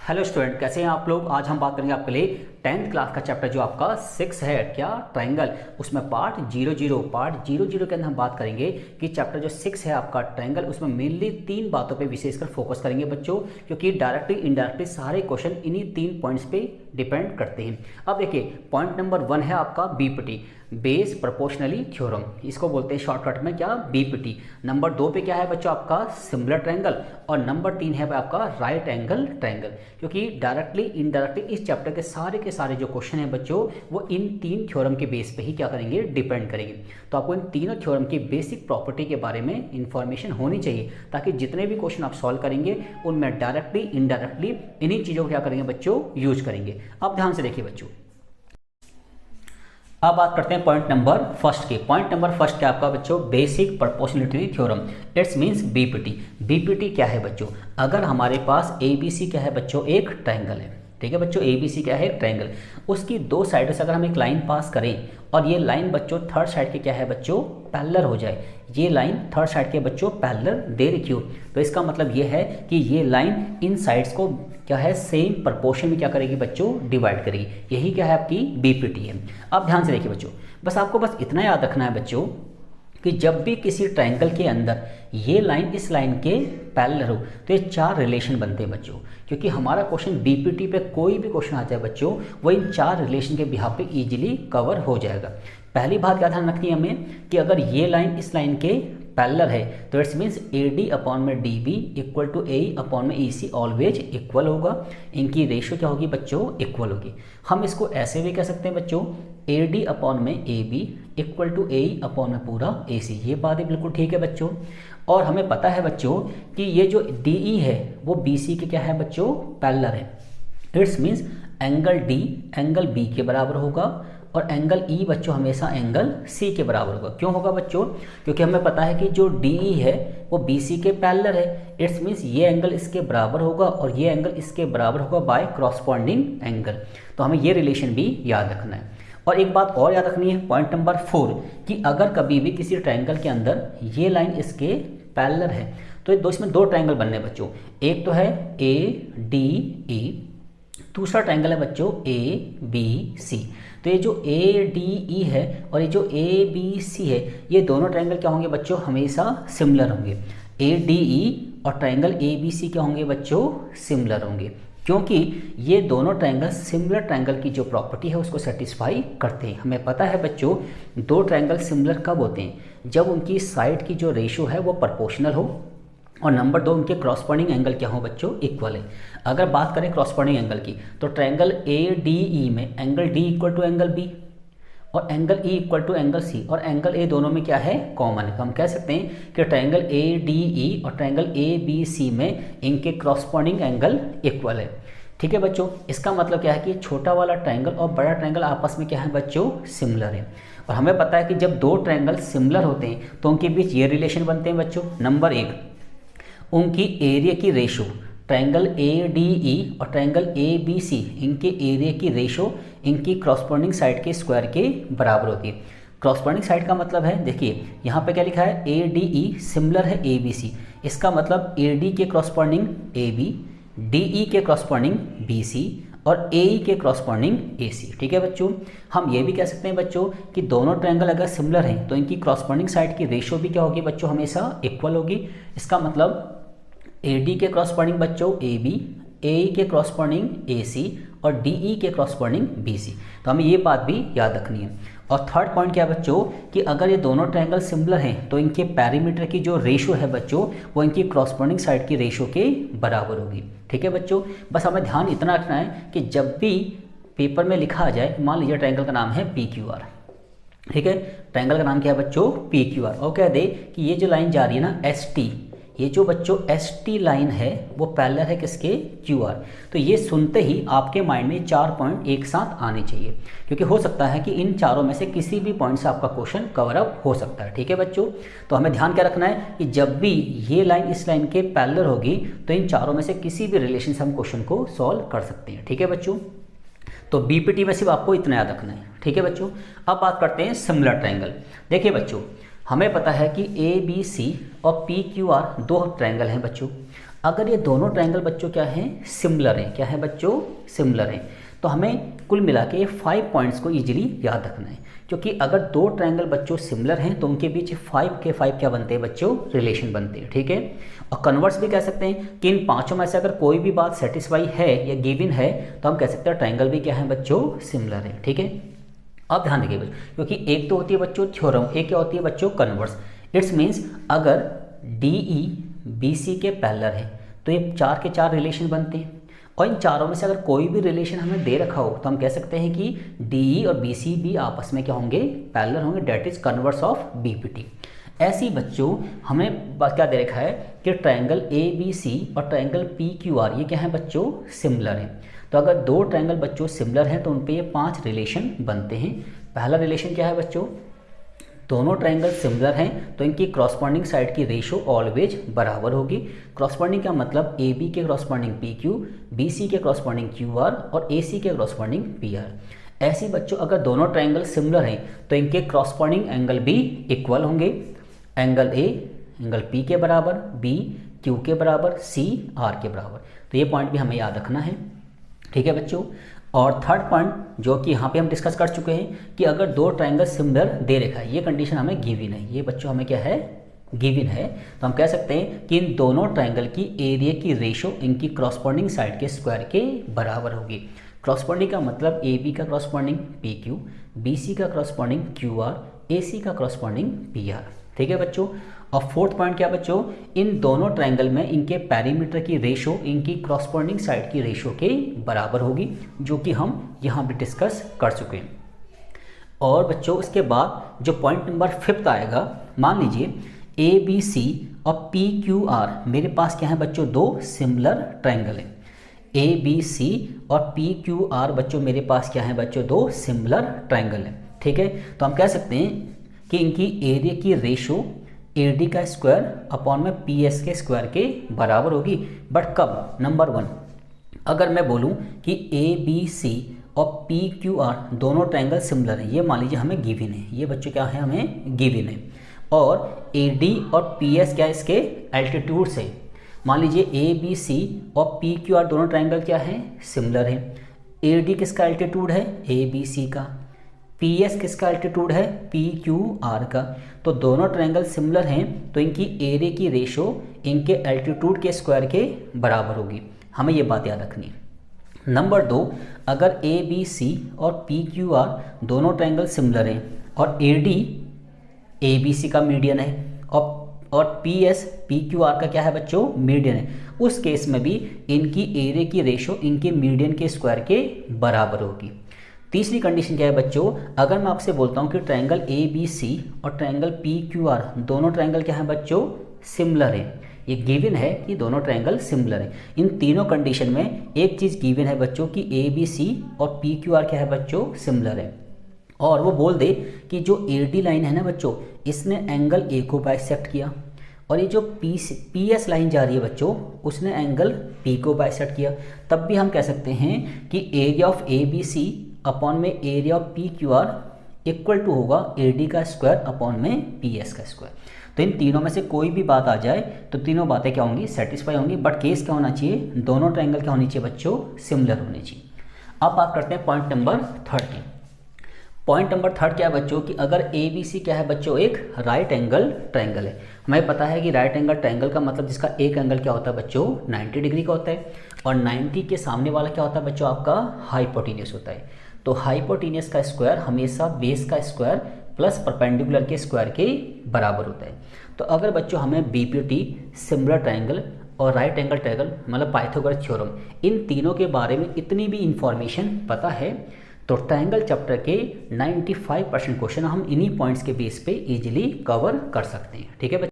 Hello student, कैसे हैं आप लोग। आज हम बात करेंगे आपके लिए 10th क्लास का चैप्टर जो आपका 6 है, क्या ट्रायंगल, उसमें पार्ट 00 के अंदर हम बात करेंगे कि चैप्टर जो 6 है आपका ट्रायंगल, उसमें मेनली 3 बातों पे विशेषकर फोकस करेंगे बच्चों, क्योंकि डायरेक्टली इनडायरेक्टली सारे क्वेश्चन इन्हीं 3 पॉइंट्स पे डिपेंड करते हैं। अब देखिए, पॉइंट नंबर 1 है आपका बीपीटी, बेस प्रोपोर्शनली थ्योरम, इसको बोलते हैं शॉर्टकट में क्या, बीपीटी। नंबर 2 पे क्या है बच्चों आपका सिमिलर ट्रायंगल, और नंबर 3 है आपका राइट एंगल ट्रायंगल। क्योंकि डायरेक्टली इनडायरेक्टली इस चैप्टर के सारे जो क्वेश्चन हैं बच्चों, वो इन 3 थ्योरम के बेस पे ही क्या करेंगे, डिपेंड करेंगे। तो आपको इन तीनों थ्योरम की बेसिक प्रॉपर्टी के बारे में इंफॉर्मेशन होनी चाहिए, ताकि जितने भी क्वेश्चन आप सॉल्व करेंगे उनमें डायरेक्टली इनडायरेक्टली इन्हीं चीज़ों को क्या करेंगे बच्चों, यूज करेंगे। अब ध्यान से देखिए बच्चों, अब बात करते हैं पॉइंट नंबर फर्स्ट के। पॉइंट नंबर फर्स्ट क्या आपका बच्चों, basic proportionality theorem, it's means BPT. BPT क्या है बच्चों, अगर हमारे पास एबीसी क्या है बच्चों, एक ट्रायंगल है, ठीक है बच्चों, एबीसी क्या है, ट्रायंगल, उसकी दो साइडों से अगर हम एक लाइन पास करें और ये लाइन बच्चों थर्ड साइड के क्या है बच्चों, पैरेलल हो जाए, ये लाइन थर्ड साइड के बच्चों पैरेलल दे रखी हो, तो इसका मतलब ये है कि ये लाइन इन साइड्स को क्या है, सेम प्रोपोर्शन में क्या करेगी बच्चों, डिवाइड करेगी। यही क्या है आपकी बीपीटी है। अब ध्यान से देखिए बच्चों, बस आपको बस इतना याद रखना है बच्चों कि जब भी किसी ट्रायंगल के अंदर ये लाइन इस लाइन के पैरेलल हो, तो ये 4 रिलेशन बनते हैं बच्चों। क्योंकि हमारा क्वेश्चन बीपीटी पे कोई भी क्वेश्चन आ जाए बच्चों, वो इन 4 रिलेशन के बिहाफ पे इजीली कवर हो जाएगा। पहली बात क्या ध्यान रखनी है हमें, कि अगर ये लाइन इस लाइन के पैरेलल है तो it's means A D upon में D B equal to A upon में ई सी ऑलवेज इक्वल होगा। इनकी रेशियो क्या होगी बच्चों, इक्वल होगी। हम इसको ऐसे भी कह सकते हैं बच्चों, ए डी अपॉन में A B equal to A upon में पूरा ए सी। ये बात भी बिल्कुल ठीक है बच्चों। और हमें पता है बच्चों कि ये जो डी ई है वो बी सी के क्या है बच्चों, पैरेलल है। It's means angle D angle B के बराबर होगा, और एंगल ई बच्चों हमेशा एंगल सी के बराबर होगा। क्यों होगा बच्चों, क्योंकि हमें पता है कि जो डी ई है वो बी सी के पैरेलल है। इट्स मीन्स ये एंगल इसके बराबर होगा और ये एंगल इसके बराबर होगा बाय क्रॉसपॉन्डिंग एंगल। तो हमें ये रिलेशन भी याद रखना है। और एक बात और याद रखनी है, पॉइंट नंबर 4, कि अगर कभी भी किसी ट्रायंगल के अंदर ये लाइन इसके पैरेलल है, तो इसमें 2 ट्रायंगल बनने हैं बच्चों। एक तो है ए डी ई, दूसरा ट्रायंगल है बच्चों ए बी सी। तो ये जो ए डी ई है और ये जो ए बी सी है, ये दोनों ट्रायंगल क्या होंगे बच्चों, हमेशा सिमिलर होंगे। ए डी ई और ट्रायंगल ए बी सी क्या होंगे बच्चों, सिमिलर होंगे, क्योंकि ये दोनों ट्रायंगल सिमिलर ट्रायंगल की जो प्रॉपर्टी है उसको सेटिस्फाई करते हैं। हमें पता है बच्चों, 2 ट्रायंगल सिमिलर कब होते हैं, जब उनकी साइड की जो रेशियो है वो प्रोपोर्शनल हो, और नंबर 2 उनके क्रॉसपॉन्डिंग एंगल क्या हो बच्चों, इक्वल है। अगर बात करें क्रॉसपॉन्डिंग एंगल की, तो ट्रायंगल ए डी ई में angle D equal to angle B और angle E equal to angle C, और एंगल ए दोनों में क्या है, कॉमन है। हम कह सकते हैं कि ट्रायंगल ए डी ई और ट्रायंगल ए बी सी में इनके क्रॉसपॉन्डिंग एंगल इक्वल है। ठीक है बच्चों, इसका मतलब क्या है कि छोटा वाला ट्रायंगल और बड़ा ट्रायंगल आपस में क्या है बच्चों, सिमिलर है। और हमें पता है कि जब 2 ट्रायंगल सिमिलर होते हैं तो उनके बीच ये रिलेशन बनते हैं बच्चों। नंबर 1, उनकी एरिया की रेशो, ट्रायंगल ए डी ई और ट्रायंगल ए बी सी, इनके एरिया की रेशो इनकी क्रॉसपॉन्डिंग साइड के स्क्वायर के बराबर होती है। क्रॉसपॉन्डिंग साइड का मतलब है, देखिए यहाँ पे क्या लिखा है, ए डी ई सिमिलर है ए बी सी, इसका मतलब ए डी के corresponding A B, D E के क्रॉसपॉन्डिंग बी सी और ए ई के क्रॉसपॉन्डिंग ए सी। ठीक है बच्चों, हम ये भी कह सकते हैं बच्चों कि दोनों ट्रायंगल अगर सिमिलर हैं तो इनकी क्रॉसपॉन्डिंग साइड की रेशो भी क्या होगी बच्चों, हमेशा इक्वल होगी। इसका मतलब ए डी के क्रॉसपॉन्डिंग बच्चों ए बी, ए ई के क्रॉसपॉन्डिंग ए सी और डी ई के क्रॉसपॉन्डिंग बी सी। तो हमें ये बात भी याद रखनी है। और थर्ड पॉइंट क्या है बच्चों, कि अगर ये दोनों ट्रायंगल सिमिलर हैं तो इनके पैरीमीटर की जो रेशो है बच्चों, वो इनकी क्रॉसपॉन्डिंग साइड की रेशो के बराबर होगी। ठीक है बच्चों, बस हमें ध्यान इतना रखना है कि जब भी पेपर में लिखा आ जाए, मान लीजिए ट्रायंगल का नाम है पी क्यू आर, ठीक है, ट्रायंगल का नाम क्या है बच्चों, पी क्यू आर, और कह दे कि ये जो लाइन जा रही है ना एस टी, ये जो बच्चों एस टी लाइन है वो पैरेलल है किसके, क्यू आर। तो ये सुनते ही आपके माइंड में 4 पॉइंट एक साथ आने चाहिए, क्योंकि हो सकता है कि इन चारों में से किसी भी पॉइंट से आपका क्वेश्चन कवर अप हो सकता है। ठीक है बच्चों, तो हमें ध्यान क्या रखना है कि जब भी ये लाइन इस लाइन के पैरेलल होगी तो इन चारों में से किसी भी रिलेशन से हम क्वेश्चन को सॉल्व कर सकते हैं। ठीक है बच्चों, तो बीपीटी में सिर्फ आपको इतना याद रखना है। ठीक है बच्चों, अब बात करते हैं सिमिलर ट्रायंगल। देखिए बच्चों, हमें पता है कि ए बी सी और पी क्यू आर 2 ट्रायंगल हैं बच्चों। अगर ये दोनों ट्रायंगल बच्चों क्या हैं, सिमिलर हैं, क्या है बच्चों, सिमिलर हैं, तो हमें कुल मिला के 5 पॉइंट्स को इजीली याद रखना है, क्योंकि अगर दो ट्रायंगल बच्चों सिमिलर हैं तो उनके बीच 5 के 5 क्या बनते हैं बच्चों, रिलेशन बनते हैं, ठीक है। और कन्वर्स भी कह सकते हैं कि इन पांचों में से अगर कोई भी बात सेटिस्फाई है या गिवन है तो हम कह सकते हैं ट्रायंगल भी क्या है बच्चों, सिमिलर है, ठीक है। अब ध्यान रखिए बच्चों, क्योंकि एक तो होती है बच्चों थ्योरम, एक क्या होती है बच्चों, कन्वर्स। इट्स मीन्स अगर DE BC के पैरेलल है तो ये 4 के 4 रिलेशन बनते हैं, और इन चारों में से अगर कोई भी रिलेशन हमें दे रखा हो तो हम कह सकते हैं कि DE और BC भी आपस में क्या होंगे, पैरेलल होंगे, that is converse of BPT। ऐसी बच्चों हमें क्या दे रखा है कि ट्रायंगल ABC और ट्रायंगल PQR ये क्या है बच्चों, सिमिलर है। तो अगर दो ट्रायंगल बच्चों सिमिलर हैं तो उन पे ये 5 रिलेशन बनते हैं। पहला रिलेशन क्या है बच्चों, दोनों ट्रायंगल सिमिलर हैं तो इनकी क्रॉसपॉन्डिंग साइड की रेशो ऑलवेज बराबर होगी। क्रॉसपॉन्डिंग का मतलब AB के क्रॉसपॉन्डिंग PQ, BC के क्रॉसपॉन्डिंग QR और AC के क्रॉसपॉन्डिंग PR। ऐसी बच्चों अगर दोनों ट्रायंगल सिमिलर हैं तो इनके क्रॉसपॉन्डिंग एंगल भी इक्वल होंगे। एंगल A एंगल P के बराबर, B Q के बराबर, C R के बराबर। तो ये पॉइंट भी हमें याद रखना है, ठीक है बच्चों। और थर्ड पॉइंट जो कि यहाँ पे हम डिस्कस कर चुके हैं कि अगर दो ट्रायंगल सिमिलर दे रखा है, ये कंडीशन हमें गिवन है, ये बच्चों हमें क्या है, गिवन है, तो हम कह सकते हैं कि इन दोनों ट्रायंगल की एरिया की रेशो इनकी क्रॉसपॉन्डिंग साइड के स्क्वायर के बराबर होगी। क्रॉसपॉन्डिंग का मतलब AB का क्रॉसपॉन्डिंग PQ, BC का क्रॉसपॉन्डिंग QR, AC का क्रॉसपॉन्डिंग PR, ठीक है बच्चों। और फोर्थ पॉइंट क्या बच्चों, इन दोनों ट्रायंगल में इनके पेरीमीटर की रेशो इनकी क्रॉसपॉन्डिंग साइड की रेशो के बराबर होगी, जो कि हम यहाँ भी डिस्कस कर चुके हैं। और बच्चों इसके बाद जो पॉइंट नंबर 5 आएगा, मान लीजिए ABC और PQR मेरे पास क्या है बच्चों, दो सिमिलर ट्रायंगल है। ABC और PQR बच्चों मेरे पास क्या है बच्चों, दो सिमिलर ट्रायंगल है, ठीक है। तो हम कह सकते हैं कि इनकी एरिया की रेशो AD का स्क्वायर अपॉन में PS के स्क्वायर के बराबर होगी। बट कब, नंबर 1 अगर मैं बोलूं कि ABC और PQR दोनों ट्रायंगल सिमिलर है, ये मान लीजिए हमें गिवन है, ये बच्चों क्या है, हमें गिवन है, और AD और PS क्या है, इसके एल्टीट्यूड से। मान लीजिए ABC और PQR दोनों ट्रायंगल क्या है, सिमिलर है। AD किसका एल्टीट्यूड है, ABC का। PS किसका एल्टीट्यूड है, PQR का। तो दोनों ट्रायंगल सिमिलर हैं तो इनकी एरिया की रेशो इनके एल्टीट्यूड के स्क्वायर के बराबर होगी, हमें ये बात याद रखनी है। नंबर 2, अगर ABC और PQR दोनों ट्रायंगल सिमिलर हैं और AD ABC का मीडियन है और PS PQR का क्या है बच्चों, मीडियन है, उस केस में भी इनकी एरिया की रेशो इनके मीडियन के स्क्वायर के बराबर होगी। तीसरी कंडीशन क्या है बच्चों, अगर मैं आपसे बोलता हूँ कि ट्रायंगल ABC और ट्रायंगल PQR दोनों ट्रायंगल क्या है बच्चों, सिमिलर है, ये गिवन है कि दोनों ट्रायंगल सिमिलर है। इन तीनों कंडीशन में एक चीज़ गिवन है बच्चों कि ABC और PQR क्या है बच्चों, सिमिलर है, और वो बोल दे कि जो AD लाइन है ना बच्चों, इसने एंगल A को बाइसेक्ट किया, और ये जो PS लाइन जा रही है बच्चों, उसने एंगल P को बाइसेक्ट किया, तब भी हम कह सकते हैं कि एरिया ऑफ ABC अपॉन में area of PQR equal to होगा AD का स्क्वायर अपॉन में PS का स्क्वायर। तो इन तीनों में से कोई भी बात आ जाए तो तीनों बातें क्या होंगी, सेटिस्फाई होंगी। बट केस क्या होना चाहिए, दोनों ट्रायंगल क्या होनी चाहिए बच्चों, सिमिलर होने चाहिए। अब बात करते हैं पॉइंट नंबर 3 की। पॉइंट नंबर 3 क्या है बच्चों कि अगर ABC क्या है बच्चों, एक राइट एंगल ट्रायंगल है। हमें पता है कि राइट एंगल ट्रायंगल का मतलब जिसका एक एंगल क्या होता है बच्चों, 90 डिग्री का होता है, और 90 के सामने वाला क्या होता है बच्चों, आपका हाइपोटेन्यूस होता है। तो हाइपोटेन्यूस का स्क्वायर हमेशा बेस का स्क्वायर प्लस परपेंडिकुलर के स्क्वायर के बराबर होता है। तो अगर बच्चों हमें BPT, सिमिलर ट्रायंगल और राइट एंगल ट्रायंगल मतलब पाइथागोरस थ्योरम, इन तीनों के बारे में इतनी भी इंफॉर्मेशन पता है तो ट्रायंगल चैप्टर के 95% क्वेश्चन हम इन्हीं पॉइंट्स के बेस पे इजीली कवर कर सकते हैं, ठीक है बच्चों।